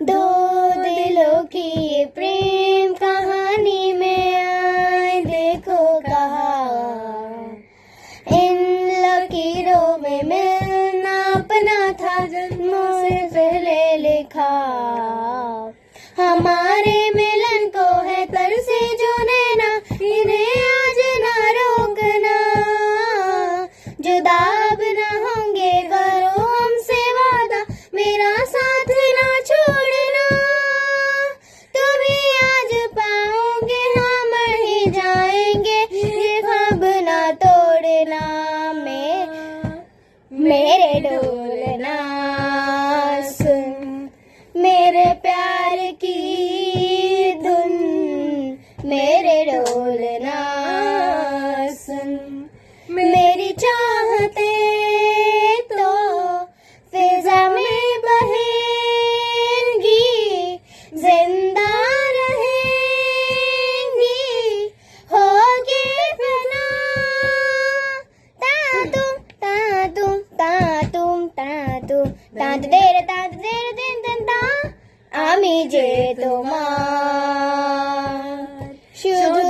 दो दिलों की ये प्रेम कहानी में आए देखो कहाँ इन लकीरों में मिलना अपना था जन्मों से पहले लिखा हमारे मिलन को है तरसे जो नैना इन्हें आज ना रोकना जुदा अब ना होंगे करो हमसे वादा मेरा साथ ना छोड़ना तुम्ही आज पाओगे हम ही जाएंगे ये ख्वाब ना तोड़ना मेरे डोलना सुन मेरे प्यार की धुन मेरे डोलना सुन मेरी चाहते तो फिजा में बहेंगी जिंदा रहेंगी होगी फना तातुम तातुम तातुम तातुम तातु देर दिन दिन ता আমি যে তোমার শুধু